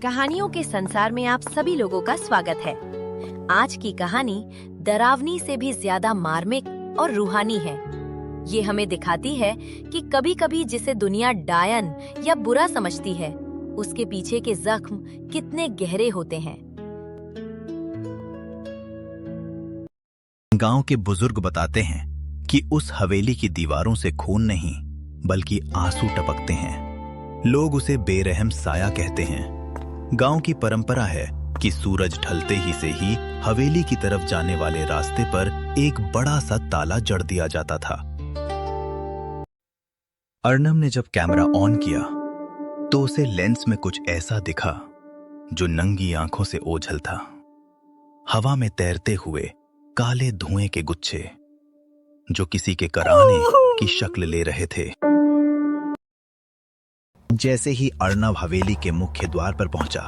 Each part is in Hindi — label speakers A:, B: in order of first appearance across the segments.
A: कहानियों के संसार में आप सभी लोगों का स्वागत है। आज की कहानी डरावनी से भी ज्यादा मार्मिक और रूहानी है। ये हमें दिखाती है कि कभी-कभी जिसे दुनिया डायन या बुरा समझती है, उसके पीछे के जख्म कितने गहरे होते हैं।
B: गांव के बुजुर्ग बताते हैं कि उस हवेली की दीवारों से खून नहीं बल्कि आंसू टपकते हैं। लोग उसे बेरहम साया कहते हैं। गांव की परंपरा है कि सूरज ढलते ही से ही हवेली की तरफ जाने वाले रास्ते पर एक बड़ा सा ताला जड़ दिया जाता था। अर्नब ने जब कैमरा ऑन किया तो उसे लेंस में कुछ ऐसा दिखा जो नंगी आंखों से ओझल था। हवा में तैरते हुए काले धुएं के गुच्छे जो किसी के कराने की शक्ल ले रहे थे। जैसे ही अर्नब हवेली के मुख्य द्वार पर पहुंचा,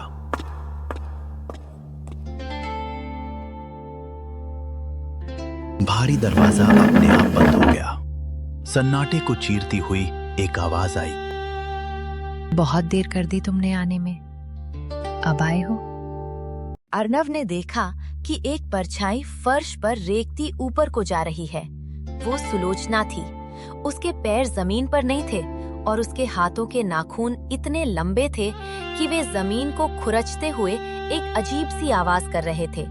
B: भारी दरवाजा अपने आप बंद हो गया। सन्नाटे को चीरती हुई एक आवाज आई,
C: बहुत देर कर दी तुमने आने में, अब आए हो?
A: अर्नब ने देखा कि एक परछाई फर्श पर रेंगती ऊपर को जा रही है। वो सुलोचना थी। उसके पैर जमीन पर नहीं थे और उसके हाथों के नाखून इतने लंबे थे कि वे जमीन को खुरचते हुए एक अजीब सी आवाज कर रहे थे।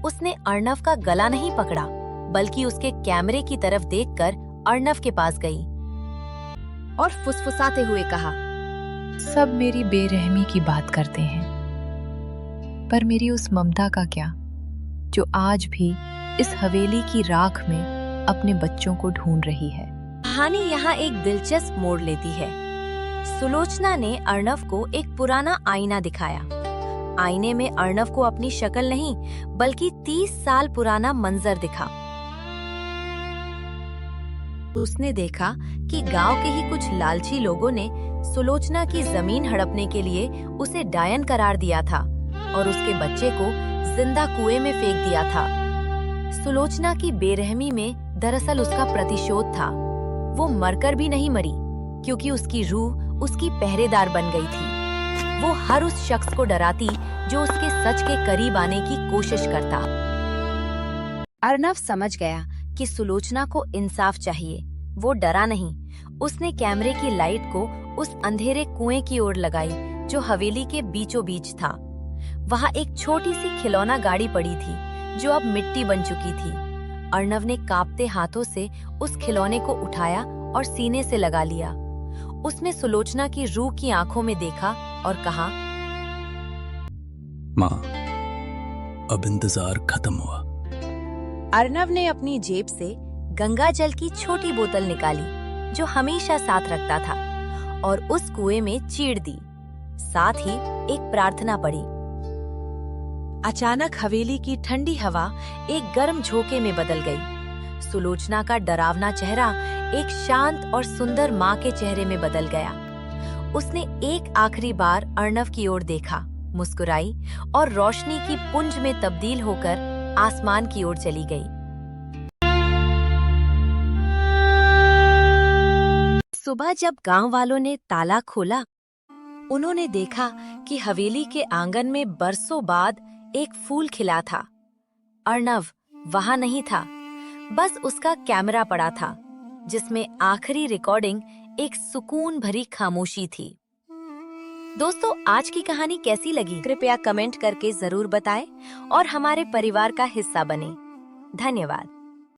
A: उसने अर्नब का गला नहीं पकड़ा, बल्कि उसके कैमरे की तरफ देखकर अर्नब के पास गई और फुसफुसाते हुए कहा,
C: सब मेरी बेरहमी की बात करते हैं, पर मेरी उस ममता का क्या, जो आज भी इस हवेली की राख में अपने बच्चों को ढूंढ रही है।
A: कहानी यहाँ एक दिलचस्प मोड़ लेती है। सुलोचना ने अर्नब को एक पुराना आईना दिखाया। आईने में अर्नब को अपनी शक्ल नहीं बल्कि 30 साल पुराना मंजर दिखा। उसने देखा कि गांव के ही कुछ लालची लोगों ने सुलोचना की जमीन हड़पने के लिए उसे डायन करार दिया था और उसके बच्चे को जिंदा कुएं में फेंक दिया था। सुलोचना की बेरहमी में दरअसल उसका प्रतिशोध था। वो मरकर भी नहीं मरी, क्योंकि उसकी रूह उसकी पहरेदार बन गई थी। वो हर उस शख्स को डराती जो उसके सच के करीब आने की कोशिश करता। अर्नब समझ गया कि सुलोचना को इंसाफ चाहिए। वो डरा नहीं। उसने कैमरे की लाइट को उस अंधेरे कुएं की ओर लगाई जो हवेली के बीचों बीच था। वहाँ एक छोटी सी खिलौना गाड़ी पड़ी थी जो अब मिट्टी बन चुकी थी। अर्नब ने कांपते हाथों से उस खिलौने को उठाया और सीने से लगा लिया। उसने सुलोचना की रूह की आंखों में देखा और कहा,
B: माँ, अब इंतजार खत्म हुआ।
A: अर्नब ने अपनी जेब से गंगा जल की छोटी बोतल निकाली जो हमेशा साथ रखता था और उस कुएं में चीर दी। साथ ही एक प्रार्थना पढ़ी। अचानक हवेली की ठंडी हवा एक गर्म झोंके में बदल गई। सुलोचना का डरावना चेहरा एक शांत और सुंदर माँ के चेहरे में बदल गया। उसने एक आखिरी बार अर्नब की ओर देखा, मुस्कुराई और रोशनी की पुंज में तब्दील होकर आसमान की ओर चली गई। सुबह जब गांव वालों ने ताला खोला, उन्होंने देखा कि हवेली के आंगन में बरसों बाद एक फूल खिला था। अर्नब वहां नहीं था, बस उसका कैमरा पड़ा था जिसमें आखिरी रिकॉर्डिंग एक सुकून भरी खामोशी थी। दोस्तों, आज की कहानी कैसी लगी? कृपया कमेंट करके जरूर बताएं और हमारे परिवार का हिस्सा बने। धन्यवाद।